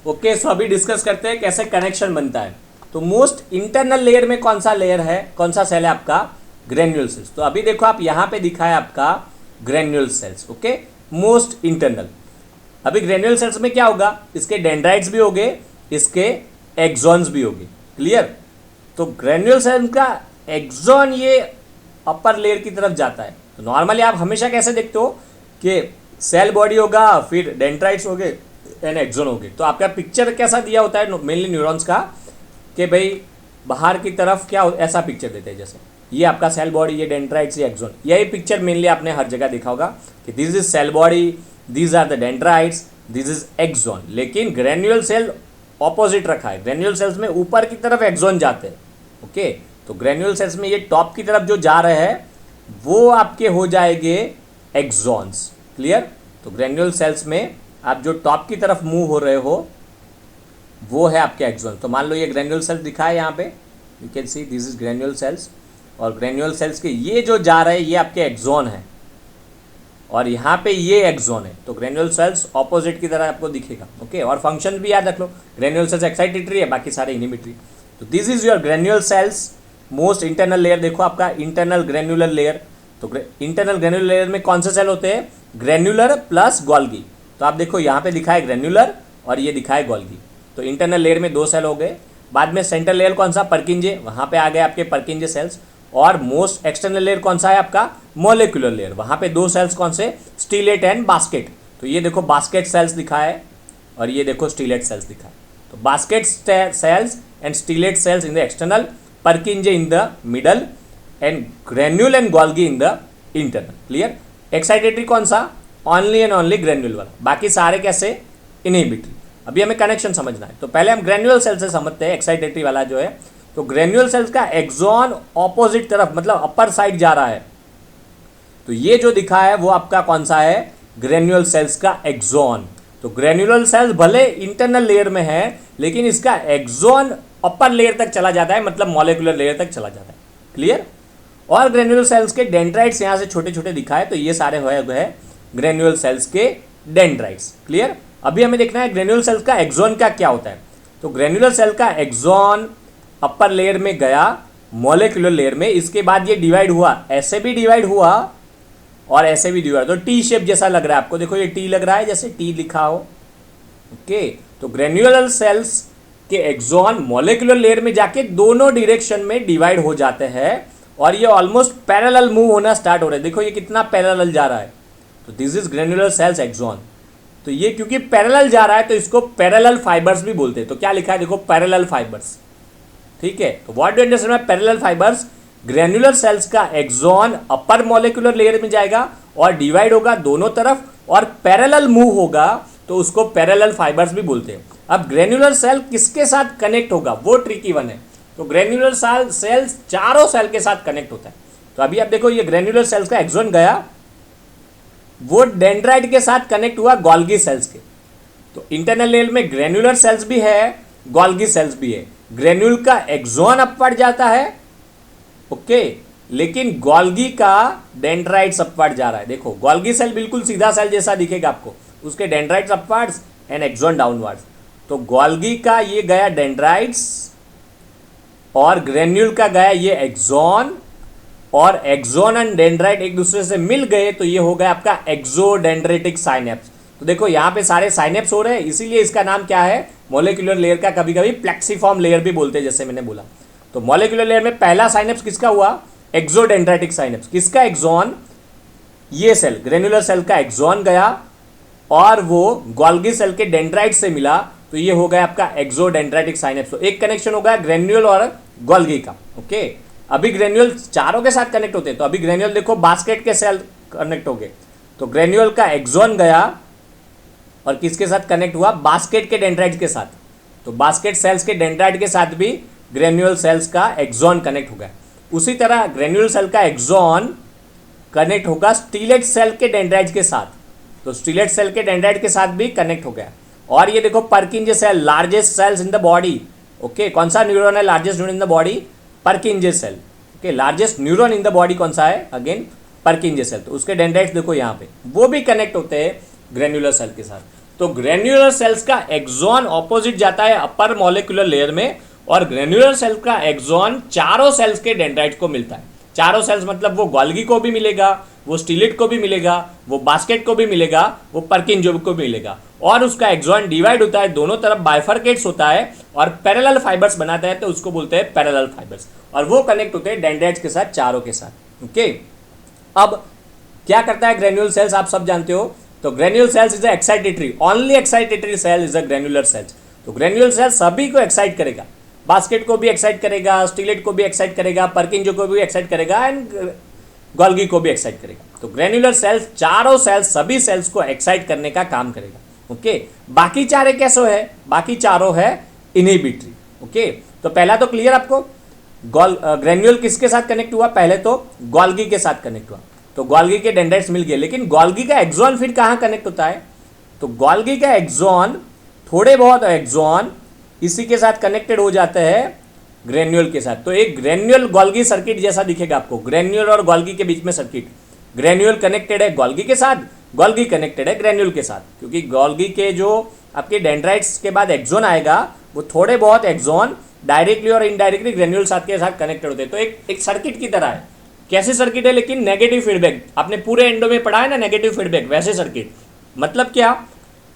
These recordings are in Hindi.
ओके, सो अभी डिस्कस करते हैं कैसे कनेक्शन बनता है। तो मोस्ट इंटरनल लेयर में कौन सा लेयर है, कौन सा सेल है आपका, ग्रेन्यूल सेल्स। तो अभी देखो आप यहाँ पे दिखा है आपका granule cells. Okay, most internal. अभी ग्रेन्यूल सेल्स में क्या होगा, इसके डेंड्राइट्स भी होंगे, इसके एक्सॉन्स भी होंगे। क्लियर। तो ग्रेन्यूल सेल का एक्सॉन ये अपर लेयर की तरफ जाता है। तो नॉर्मली आप हमेशा कैसे देखते हो कि सेल बॉडी होगा, फिर डेंड्राइट्स होंगे एंड एक्सॉन होंगे। तो आपका पिक्चर कैसा दिया होता है मेनली न्यूरॉन्स का, कि भाई बाहर की तरफ क्या ऐसा पिक्चर देते हैं, जैसे ये आपका सेल बॉडी, ये डेंड्राइट्स, ये एक्सॉन। यही पिक्चर मेनली आपने हर जगह देखा होगा कि this is cell body, these are the dendrites, this is axon. लेकिन ग्रेन्यूल सेल ऑपोजिट रखा है। ग्रेन्यूल सेल्स में ऊपर की तरफ एक्सॉन जाते हैं। ओके, तो ग्रेन्यूल सेल्स में ये टॉप की तरफ जो जा रहे हैं वो आपके हो जाएंगे एक्सॉन्स। क्लियर। तो ग्रेन्यूल सेल्स में आप जो टॉप की तरफ मूव हो रहे हो वो है आपके एक्सॉन। तो मान लो ये ग्रेन्यूल सेल्स दिखा है यहाँ पे, you can see this is granule cells, और ग्रेन्यूल सेल्स के ये जो जा रहे हैं ये आपके एक्सॉन है, और यहाँ पे ये एक्सॉन है। तो ग्रेन्यूल सेल्स ऑपोजिट की तरह आपको दिखेगा। ओके, और फंक्शन भी याद रख लो, ग्रेन्यूल सेल्स एक्साइटेटरी है, बाकी सारे इनिबिटरी। तो this is your granule cells most internal layer. देखो आपका इंटरनल ग्रेन्यूलर लेयर। तो इंटरनल ग्रेन्यूलर लेयर में कौन से सेल होते हैं, ग्रेन्यूलर प्लस गोल्गी। तो आप देखो यहाँ पे दिखा है ग्रेन्यूलर और ये दिखा है गोल्गी। तो इंटरनल लेयर में 2 सेल हो गए। बाद में सेंट्रल लेयर कौन सा, पर्किंजे, वहाँ पे आ गए आपके पर्किंजे सेल्स। और मोस्ट एक्सटर्नल लेयर कौन सा है आपका, मोलिकुलर लेयर। वहाँ पे 2 सेल्स कौन से, स्टीलेट एंड बास्केट। तो ये देखो बास्केट सेल्स दिखा है और ये देखो स्टीलेट सेल्स दिखा है। तो basket cells and stellate cells in the external, Purkinje in the middle and granule and Golgi in the internal. Clear. Excitatory कौन सा, ओनली एंड ओनली ग्रेन्यूल वाला, बाकी सारे कैसे, इनहिबिटरी। अभी हमें कनेक्शन समझना है। तो पहले हम ग्रेन्यूल सेल से समझते हैं एक्साइटेटरी वाला जो है। तो ग्रेन्यूल सेल्स का एक्सॉन ऑपोजिट तरफ मतलब अपर साइड जा रहा है। तो ये जो दिखा है वो आपका कौन सा है, ग्रेन्यूल सेल्स का एक्सॉन। तो ग्रेन्यूलर सेल्स भले इंटरनल लेयर में है लेकिन इसका एक्सॉन अपर लेयर तक चला जाता है, मतलब मॉलिक्यूलर लेयर तक चला जाता है। क्लियर। और ग्रेन्यूलर सेल्स के डेंड्राइट्स यहाँ से छोटे छोटे दिखाए, तो ये सारे है ग्रेन्यूलर सेल्स के डेंड्राइट्स। क्लियर। अभी हमें देखना है ग्रेन्यूलर सेल्स का एक्सॉन का क्या होता है। तो ग्रेन्यूलर सेल का एक्सॉन अपर लेयर में गया, मॉलिक्यूलर लेयर में, इसके बाद ये डिवाइड हुआ, ऐसे भी डिवाइड हुआ और ऐसे भी डिवाइड। तो टी शेप जैसा लग रहा है आपको, देखो ये टी लग रहा है, जैसे टी लिखा हो। ओके, तो ग्रेन्यूलर सेल्स के एक्सॉन मॉलिक्यूलर लेयर में जाके दोनों डायरेक्शन में डिवाइड हो जाते हैं और ये ऑलमोस्ट पैरेलल मूव होना स्टार्ट हो रहा है। देखो ये कितना पैरेलल जा रहा है। तो this is granular cells axon. तो ये क्योंकि पैरेलल जा रहा है तो इसको पैरेलल फाइबर्स भी बोलते हैं। तो क्या लिखा है, देखो पैरेलल फाइबर्स। ठीक है। तो what do understand by parallel fibres, granular cells का एक्सॉन अपर मॉलिक्यूलर लेयर में जाएगा और डिवाइड होगा दोनों तरफ और पैरेलल मूव होगा, तो उसको पैरेलल फाइबर्स भी बोलते हैं। अब ग्रेन्यूलर सेल किसके साथ कनेक्ट होगा, वो ट्रिकी वन है। तो ग्रेन्यूलर सेल्स चारों सेल के साथ कनेक्ट होता है। तो अभी आप देखो ये ग्रेन्यूलर सेल्स का एक्सॉन गया, वो डेंड्राइट के साथ कनेक्ट हुआ गोल्गी सेल्स के। तो इंटरनल लेयर में ग्रेन्यूलर सेल्स भी है, गोल्गी सेल्स भी है। ग्रेन्यूल का एक्सॉन अपवर्ड जाता है, ओके, लेकिन गोल्गी का डेंड्राइट्स अपवर्ड जा रहा है। देखो गोल्गी सेल बिल्कुल सीधा सेल जैसा दिखेगा आपको, उसके dendrites upwards and axon downwards. तो गोल्गी का ये गया डेंड्राइट्स और ग्रेन्यूल का गया ये एक्सॉन, और एक्सॉन एंड डेंड्राइट एक दूसरे से मिल गए तो ये हो गया आपका एक्सोडेंड्रेटिक साइनेप्स। तो देखो यहाँ पे सारे साइनेप्स हो रहे हैं, इसीलिए इसका नाम क्या है, मॉलिक्यूलर लेयर का कभी कभी प्लेक्सीफॉर्म लेयर भी बोलते हैं, जैसे मैंने बोला। तो मॉलिक्यूलर लेयर में पहला साइनेप्स किसका हुआ, एक्सोडेंड्रेटिक साइनेप्स। किसका एक्सॉन, ये सेल ग्रेन्यूलर सेल का एक्सॉन गया और वो गोल्गी सेल के डेंड्राइट से मिला, तो ये हो गया आपका एक्सोडेंड्रेटिक साइनेप्स। तो एक कनेक्शन हो गया ग्रेन्यूल और गोल्गी का। ओके, अभी ग्रेन्यूल चारों के साथ कनेक्ट होते हैं। तो अभी ग्रेन्यूल देखो बास्केट के सेल कनेक्ट हो गए, तो ग्रेन्यूल का एक्सॉन गया और किसके साथ कनेक्ट हुआ, बास्केट के डेंड्राइट के साथ। तो बास्केट सेल्स के डेंड्राइट के साथ भी ग्रेन्यूल सेल्स का एक्सॉन कनेक्ट हो गया। उसी तरह ग्रेन्यूल सेल का एक्सॉन कनेक्ट होगा स्टीलेट सेल के डेंड्राइट के साथ। तो स्टीलेट सेल के डेंड्राइट के साथ भी कनेक्ट हो गया। और ये देखो Purkinje cell, largest cells in the body. Okay, कौन सा न्यूरॉन है largest neuron in the body, Purkinje cell. Okay, largest neuron in the body कौन सा है, अगेन पर्किंजे सेल। तो उसके डेंड्राइट्स देखो यहाँ पे, वो भी कनेक्ट होते हैं ग्रेन्यूलर सेल के साथ। तो ग्रेन्युलर सेल्स का एक्सॉन ऑपोजिट जाता है अपर मॉलिक्यूलर लेयर में, और ग्रेन्युलर सेल का एक्सॉन चारों सेल्स के डेंड्राइट को मिलता है। चारों सेल्स मतलब वो गोल्गी को भी मिलेगा, वो स्टीलेट को भी मिलेगा, वो बास्केट को भी मिलेगा, वो पर्किंजे को भी मिलेगा, और उसका एक्सॉन डिवाइड होता है, दोनों तरफ बाइफरकेट्स होता है और पैरेलल फाइबर्स बनाता है, तो उसको बोलते हैं पैरेलल फाइबर्स, और वो कनेक्ट होते हैं डेंड्राइट्स के साथ, चारों के साथ। ओके, अब क्या करता है ग्रेन्यूल सेल्स, आप सब जानते हो। तो granule cells is excitatory, only excitatory cell is a granular cells. तो ग्रेन्युलर सेल सभी को एक्साइट करेगा, बास्केट को भी एक्साइट करेगा, स्टीलेट को भी एक्साइट करेगा, पर्किंजे को भी एक्साइट करेगा, एंड गोल्गी को भी एक्साइट करेगा। तो ग्रेन्युलर सेल्स चारों सेल्स सभी सेल्स को एक्साइट करने का काम करेगा। ओके, बाकी चारे कैसे है, बाकी चारों है इनहिबिटरी। ओके, तो पहला तो क्लियर आपको, ग्रेन्यूल किसके साथ कनेक्ट हुआ, पहले तो गोल्गी के साथ कनेक्ट हुआ, तो गोल्गी के डेंड्राइट्स मिल गए। लेकिन गोल्गी का एक्सॉन फिर कहाँ कनेक्ट होता है, तो गोल्गी का एक्सॉन, थोड़े बहुत एक्सॉन इसी के साथ कनेक्टेड हो जाते हैं ग्रेन्यूल के साथ। तो एक ग्रेन्यूल गोल्गी सर्किट जैसा दिखेगा आपको, ग्रेन्यूल और गोल्गी के बीच में सर्किट, ग्रेन्यूल कनेक्टेड है गोल्गी के साथ, गोल्गी कनेक्टेड है ग्रेन्यूल के साथ, क्योंकि गोल्गी के जो आपके डेंड्राइट्स के बाद एक्सॉन आएगा, वो थोड़े बहुत एक्सॉन डायरेक्टली और इनडायरेक्टली ग्रेन्यूल साथ के साथ कनेक्टेड होते हैं। तो एक सर्किट की तरह है, कैसी सर्किट है, लेकिन नेगेटिव फीडबैक, आपने पूरे एंडो में पढ़ा है ना नेगेटिव फीडबैक, वैसे सर्किट। मतलब क्या,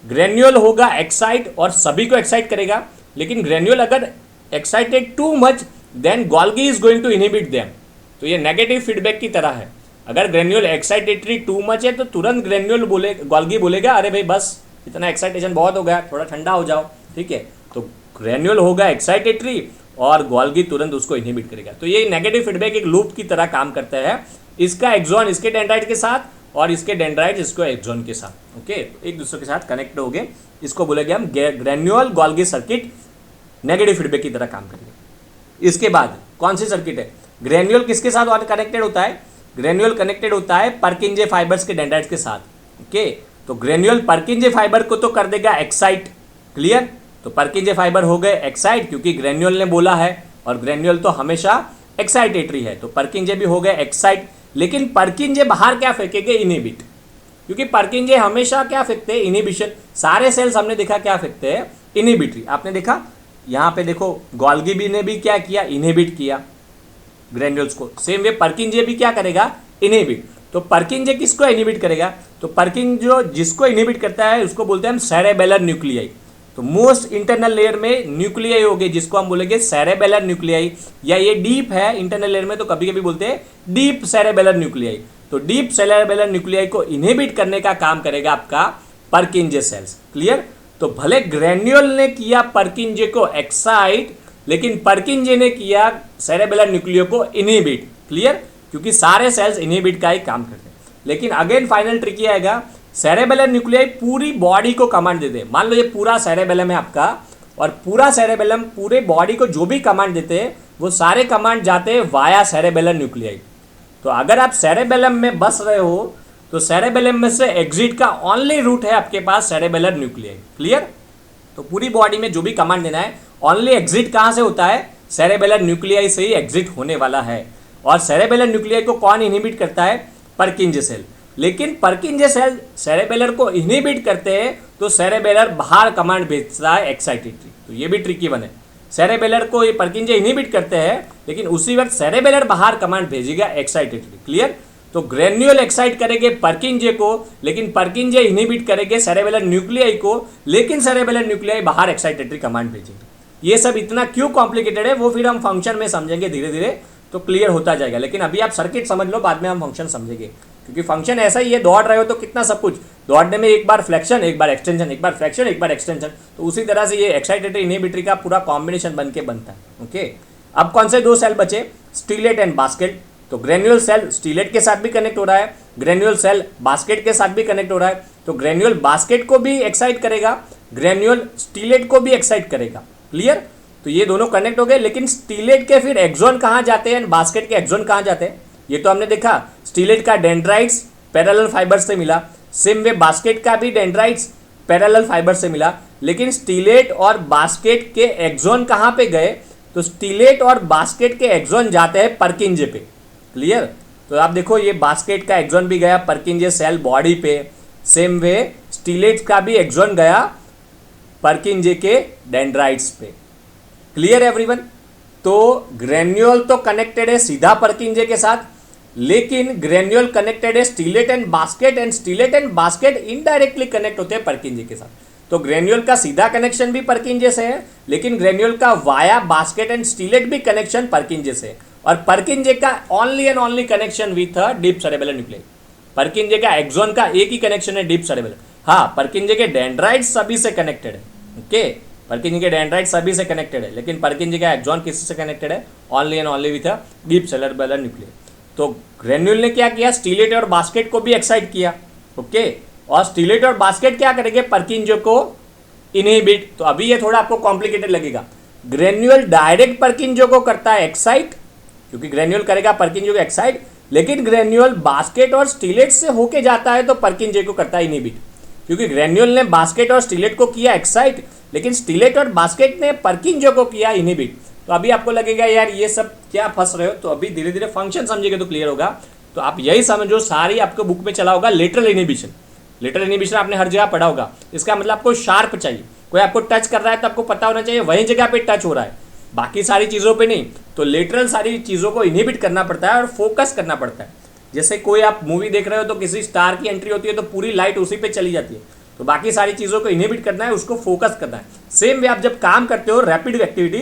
ग्रेन्यूल होगा एक्साइट और सभी को एक्साइट करेगा, लेकिन ग्रेन्यूल अगर excited too much then Golgi is going to inhibit them. तो ये नेगेटिव फीडबैक की तरह है, अगर ग्रेन्यूल एक्साइटेटरी टू मच है तो तुरंत ग्रेन्यूल गोल्गी बोलेगा अरे भाई बस इतना एक्साइटेशन बहुत हो गया, थोड़ा ठंडा हो जाओ, ठीक है। तो ग्रेन्यूल होगा एक्साइटेटरी और गोल्गी तुरंत उसको इनहिबिट करेगा। तो ये नेगेटिव फीडबैक एक लूप की तरह काम करता है, इसका एक्सॉन इसके डेंड्राइट के साथ और इसके डेंड्राइट इसको एक्सॉन के साथ। ओके, एक दूसरे के साथ कनेक्ट हो गए, इसको बोलेंगे हम granule Golgi circuit, negative feedback की तरह काम करेगा। इसके बाद कौन सी सर्किट है, ग्रेन्यूल किसके साथ और कनेक्टेड होता है, ग्रेन्यूल कनेक्टेड होता है पर्किंजे फाइबर्स के डेंड्राइट्स के साथ। ओके, तो ग्रेन्यूल पर्किंजे फाइबर को तो कर देगा एक्साइट, क्लियर। तो पर्किंजे फाइबर हो गए एक्साइट क्योंकि ग्रेन्यूल ने बोला है, और ग्रेन्यूल तो हमेशा एक्साइटेटरी है, तो पर्किंजे भी हो गए एक्साइट। लेकिन पर्किंजे बाहर क्या फेंकेंगे, इनहिबिट, क्योंकि पर्किंजे हमेशा क्या फेंकते हैं, इनहिबिशन। सारे सेल्स हमने देखा क्या फेंकते हैं, इनहिबिटरी। आपने देखा यहाँ पे देखो गोल्गी भी ने भी क्या किया, इनहिबिट किया ग्रेन्यूल्स को, सेम वे पर्किंजे भी क्या करेगा, इनहिबिट। तो पर्किंजे किसको इनहिबिट करेगा, तो पर्किंजे जिसको इनहिबिट करता है उसको बोलते हैं हम सेरेबेलर न्यूक्लियाई। तो मोस्ट इंटरनल लेयर में न्यूक्लियाई होगी जिसको हम बोलेंगे सेरेबेलर न्यूक्लियाई, या ये डीप है इंटरनल लेयर में तो कभी कभी बोलते हैं डीप सेरेबेलर न्यूक्लियाई। तो डीप सेरेबेलर न्यूक्लियाई को इनहिबिट करने का काम करेगा आपका पर्किंजे सेल्स, क्लियर। तो भले ग्रेन्यूल ने किया पर्किंजे को एक्साइट, लेकिन पर्किंजे ने किया सेरेबेलर न्यूक्लियो को इनहिबिट, क्लियर, क्योंकि सारे सेल्स इनहिबिट का ही काम करते हैं। लेकिन अगेन फाइनल ट्रिक आएगा, सेरेबेलर न्यूक्लियाई पूरी बॉडी को कमांड देते हैं। मान लो ये पूरा सेरेबेलम है आपका, और पूरा सेरेबेलम पूरे बॉडी को जो भी कमांड देते हैं वो सारे कमांड जाते हैं वाया सेरेबेलर न्यूक्लियाई। तो अगर आप सेरेबेलम में बस रहे हो तो सेरेबेलम में से एग्जिट का ओनली रूट है आपके पास सेरेबेलर न्यूक्लियाई, क्लियर। तो पूरी बॉडी में जो भी कमांड देना है ओनली एग्जिट कहाँ से होता है, सेरेबेलर न्यूक्लियाई से ही एग्जिट होने वाला है। और सेरेबेलर न्यूक्लियाई को कौन इनहिबिट करता है, पर्किंजे सेल। लेकिन पर्किंजे सेल सेरेबेलर को इनहिबिट करते हैं तो सेरेबेलर बाहर कमांड भेजता है एक्साइटेटरी। तो ये भी ट्रिकी बने, सेरेबेलर को ये पर्किंजे इनहिबिट करते हैं लेकिन उसी वक्त सेरेबेलर बाहर कमांड भेजेगा एक्साइटेटरी, क्लियर। तो ग्रेन्यूल एक्साइट करेंगे पर्किंजे को, लेकिन पर्किंजे इनहिबिट करेंगे सेरेबेलर न्यूक्लियाई को, लेकिन सेरेबेलर न्यूक्लियाई बाहर एक्साइटेटरी कमांड भेजेंगे। ये सब इतना क्यों कॉम्प्लिकेटेड है वो फिर हम फंक्शन में समझेंगे धीरे धीरे, तो क्लियर होता जाएगा। लेकिन अभी आप सर्किट समझ लो, बाद में हम फंक्शन समझेंगे, क्योंकि फंक्शन ऐसा ही है, दौड़ रहे हो तो कितना सब कुछ, दौड़ने में एक बार फ्लेक्शन एक बार एक्सटेंशन, एक बार फ्लेक्शन एक बार एक्सटेंशन, तो उसी तरह से ये एक्साइटेटरी इनहिबिटरी का पूरा कॉम्बिनेशन बन के बनता है। ओके, अब कौन से दो सेल बचे, स्टीलेट एंड बास्केट। तो ग्रेन्यूल सेल स्टीलेट के साथ भी कनेक्ट हो रहा है, ग्रेन्यूल सेल बास्केट के साथ भी कनेक्ट हो रहा है। तो ग्रेन्यूल बास्केट को भी एक्साइट करेगा, ग्रेन्यूल स्टीलेट को भी एक्साइट करेगा, क्लियर। तो ये दोनों कनेक्ट हो गए, लेकिन स्टीलेट के फिर एक्सॉन कहाँ जाते हैं, बास्केट के एक्सॉन कहाँ जाते हैं, ये तो हमने देखा। स्टीलेट का डेंड्राइट्स पैरेलल फाइबर से मिला, सेम वे बास्केट का भी डेंड्राइट्स पैरेलल फाइबर से मिला, लेकिन स्टीलेट और बास्केट के एक्सॉन कहाँ पे गए, तो स्टीलेट और बास्केट के एक्सॉन जाते हैं पर्किंजे पे, क्लियर। तो आप देखो ये बास्केट का एक्सॉन भी गया पर्किंजे सेल बॉडी पे, सेम वे स्टीलेट का भी एक्सॉन गया पर्किंजे के डेंड्राइट्स पे। Clear everyone? तो ग्रेन्यूल तो कनेक्टेड है सीधा पर्किंजे के साथ, लेकिन ग्रेन्यूल कनेक्टेड है stellate and basket indirectly connect होते हैं पर्किंजे के साथ। तो ग्रेन्यूल का सीधा कनेक्शन भी पर्किंजे से है, लेकिन ग्रेन्यूल का वाया बास्केट एंड स्टीलेट भी कनेक्शन पर्किंजे से है। और पर्किंजे का only and only connection with deep cerebellar nuclei. पर्किंजे का एक्सॉन का एक ही कनेक्शन है डीप सेरेबेलर। हाँ, पर्किंजे के डेंड्राइट्स सभी से कनेक्टेड है। ओके, पर्किंजे के डेंड्राइट्स सभी से कनेक्टेड है, लेकिन पर्किंजे का एक्सॉन किससे कनेक्टेड है? Only and only with deep cerebellar nuclei. तो ग्रेन्यूल ने क्या किया? स्टीलेट और बास्केट को भी एक्साइट किया। ओके, और स्टीलेट और बास्केट क्या करेंगे? पर्किंजे को इनहिबिट। तो अभी ये थोड़ा आपको कॉम्प्लिकेटेड लगेगा। ग्रेन्यूल डायरेक्ट पर्किंजे को करता है एक्साइट, क्योंकि ग्रेन्यूल करेगा पर्किंजे को एक्साइट, लेकिन ग्रेन्यूल बास्केट और स्टीलेट से होके जाता है तो पर्किंजे को करता है इनहिबिट। क्योंकि ग्रेन्यूल ने बास्केट और स्टीलेट को किया एक्साइट, लेकिन स्टीलेट और बास्केट ने पर्किंजे को किया इनहिबिट। तो अभी आपको लगेगा यार ये सब क्या फंस रहे हो, तो अभी धीरे धीरे फंक्शन समझेंगे तो क्लियर होगा। तो आप यही समझो, सारी आपको बुक में चला होगा लेटरल इनहिबिशन। लेटरल इनहिबिशन आपने हर जगह पढ़ा होगा। इसका मतलब आपको शार्प चाहिए, कोई आपको टच कर रहा है तो आपको पता होना चाहिए वही जगह पे टच हो रहा है, बाकी सारी चीज़ों पे नहीं। तो लेटरल सारी चीज़ों को इनहिबिट करना पड़ता है और फोकस करना पड़ता है। जैसे कोई आप मूवी देख रहे हो तो किसी स्टार की एंट्री होती है तो पूरी लाइट उसी पे चली जाती है, तो बाकी सारी चीज़ों को इनहिबिट करना है, उसको फोकस करना है। सेम वे आप जब काम करते हो रैपिड एक्टिविटी,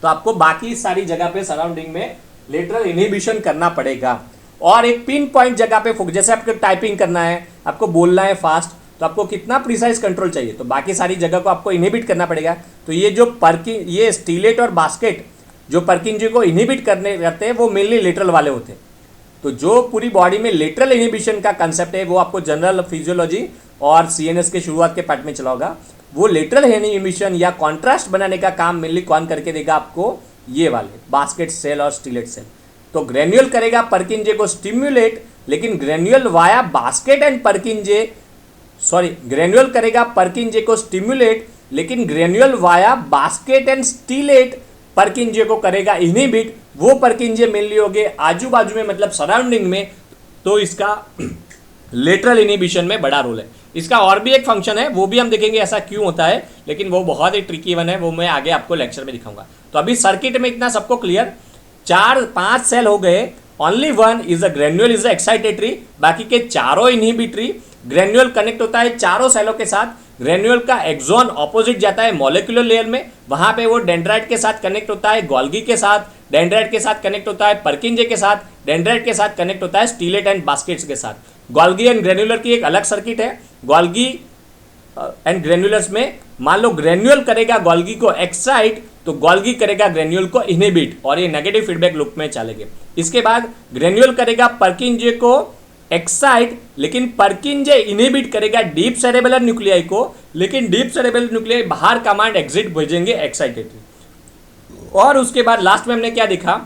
तो आपको बाकी सारी जगह पे सराउंडिंग में लेटरल इनहिबिशन करना पड़ेगा। और एक पिन पॉइंट जगह पे फोकस, जैसे आपको टाइपिंग करना है, आपको बोलना है फास्ट, तो आपको कितना प्रिसाइज कंट्रोल चाहिए, तो बाकी सारी जगह को आपको इनहिबिट करना पड़ेगा। तो ये जो ये स्टीलेट और बास्केट जो पर्किंजे को इनहिबिट करते हैं वो मेनली लेटरल वाले होते हैं। तो जो पूरी बॉडी में लेटरल इनहिबिशन का कंसेप्ट है वो आपको जनरल फिजियोलॉजी और सीएनएस के शुरुआत के पार्ट में चला होगा। वो लेटरल इनहिबिशन या कॉन्ट्रास्ट बनाने का काम मेनली कौन करके देगा आपको? ये वाले बास्केट सेल और स्टीलेट सेल। तो ग्रेन्यूल करेगा पर्किंजे को स्टिम्युलेट, लेकिन granule via basket and granule करेगा पर्किंजे को स्टिम्युलेट, लेकिन granule via basket and stellate Purkinje को करेगा इनहिबिट। वो पर्किंजे मेनली हो गए आजू बाजू में, मतलब सराउंडिंग में, तो इसका लेटरल इनहिबिशन में बड़ा रोल है। इसका और भी एक फंक्शन है, वो भी हम देखेंगे ऐसा क्यों होता है, लेकिन वो बहुत ही ट्रिकी वन है, वो मैं आगे आपको लेक्चर में दिखाऊंगा। तो अभी सर्किट में इतना सबको क्लियर, 4-5 सेल हो गए, only one is a granule is a excitatory, बाकी के चारों इनहिबिटरी। ग्रेन्यूल कनेक्ट होता है चारों सेलों के साथ। ग्रेन्यूल का एक्सॉन ऑपोजिट जाता है मॉलिक्यूलर लेयर में, वहां पे वो डेंड्राइट के साथ कनेक्ट होता है, गोल्गी के साथ डेंड्राइट के साथ कनेक्ट होता है, पर्किंजे के साथ डेंड्राइट के साथ कनेक्ट होता है, स्टीलेट एंड बास्केट्स के साथ। गोल्गी एंड ग्रेन्यूलर की एक अलग सर्किट है। गोल्गी एंड ग्रेन्यूलर्स में मान लो ग्रेन्यूल करेगा गोल्गी को एक्साइट, तो गोल्गी करेगा ग्रेन्यूल को इनहिबिट, और ये नेगेटिव फीडबैक लूप में चलेंगे। इसके बाद ग्रेन्यूल करेगा पर्किंजे को एक्साइट, लेकिन पर्किंजे इनहिबिट करेगा डीप सेरेबेलर न्यूक्लियाई को, लेकिन डीप सेरेबेलर न्यूक्लियाई बाहर कमांड एग्जिट भेजेंगे एक्साइटेटरी। और उसके बाद लास्ट में हमने क्या देखा?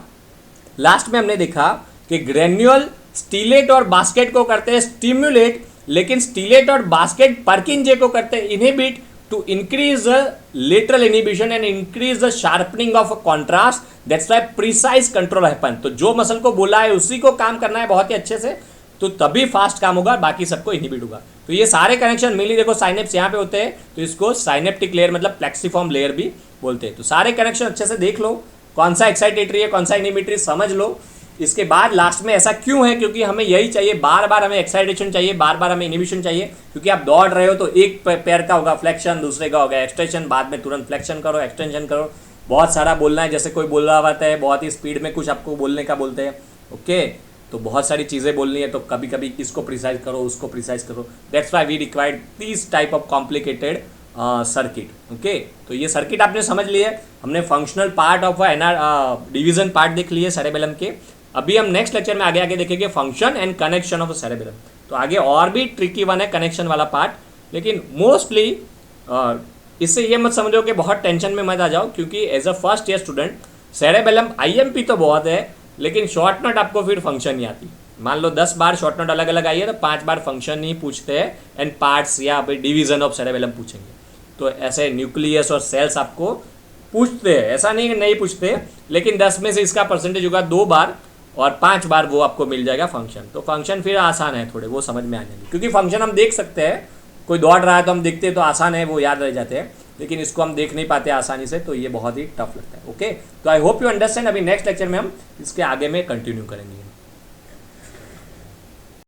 लास्ट में हमने देखा कि ग्रेन्यूल स्टीलेट और बास्केट को करते हैं स्टिम्युलेट, लेकिन स्टीलेट और बास्केट पर्किंजे को करते हैं inhibit to increase lateral inhibition and increase the sharpening of contrast, that's why precise control happen. तो जो मसल को बोला है उसी को काम करना है बहुत ही अच्छे से, तो तभी फास्ट काम होगा, बाकी सबको इनहिबिट होगा। तो ये सारे कनेक्शन मेनली देखो साइनेप्स यहाँ पे होते हैं, तो इसको साइनेप्टिक लेयर मतलब प्लेक्सिफॉर्म लेयर भी बोलते हैं। तो सारे कनेक्शन अच्छे से देख लो, कौन सा एक्साइटेटरी है कौन सा इनहिबिटरी समझ लो। इसके बाद लास्ट में ऐसा क्यों है? क्योंकि हमें यही चाहिए, बार बार हमें एक्साइटेशन चाहिए, बार बार हमें इनहिबिशन चाहिए, क्योंकि आप दौड़ रहे हो तो एक पैर का होगा फ्लेक्शन, दूसरे का होगा एक्सटेंशन, बाद में तुरंत फ्लेक्शन करो, एक्सटेंशन करो, बहुत सारा बोलना है। जैसे कोई बोल रहा होता है बहुत ही स्पीड में, कुछ आपको बोलने का बोलते हैं, ओके, तो बहुत सारी चीज़ें बोलनी है, तो कभी कभी इसको प्रिसाइज करो, उसको प्रिसाइज करो। That's why we required this type of complicated circuit. Okay, तो ये सर्किट आपने समझ लिए, हमने functional part of division part देख लिए सेरेबेलम के। अभी हम नेक्स्ट लेक्चर में आगे देखेंगे function and connection of cerebellum. तो आगे और भी ट्रिकी वन है कनेक्शन वाला पार्ट, लेकिन मोस्टली इससे ये मत समझो कि बहुत टेंशन में मत आ जाओ, क्योंकि as a first year student cerebellum IMP तो बहुत है, लेकिन शॉर्ट नोट आपको फिर फंक्शन नहीं आती। मान लो 10 बार शॉर्ट नोट अलग अलग आई है तो 5 बार फंक्शन नहीं पूछते हैं, एंड पार्ट्स या डिवीजन ऑफ सेरेबेलम पूछेंगे। तो ऐसे न्यूक्लियस और सेल्स आपको पूछते हैं, ऐसा नहीं पूछते, लेकिन 10 में से इसका परसेंटेज होगा 2 बार और 5 बार वो आपको मिल जाएगा फंक्शन। तो फंक्शन फिर आसान है थोड़े, वो समझ में आ जाएंगे, क्योंकि फंक्शन हम देख सकते हैं कोई दौड़ रहा है तो हम देखते हैं तो आसान है, वो याद रह जाते हैं, लेकिन इसको हम देख नहीं पाते आसानी से, तो ये बहुत ही टफ लगता है। ओके, तो आई होप यू अंडरस्टैंड। अभी नेक्स्ट लेक्चर में हम इसके आगे में कंटिन्यू करेंगे।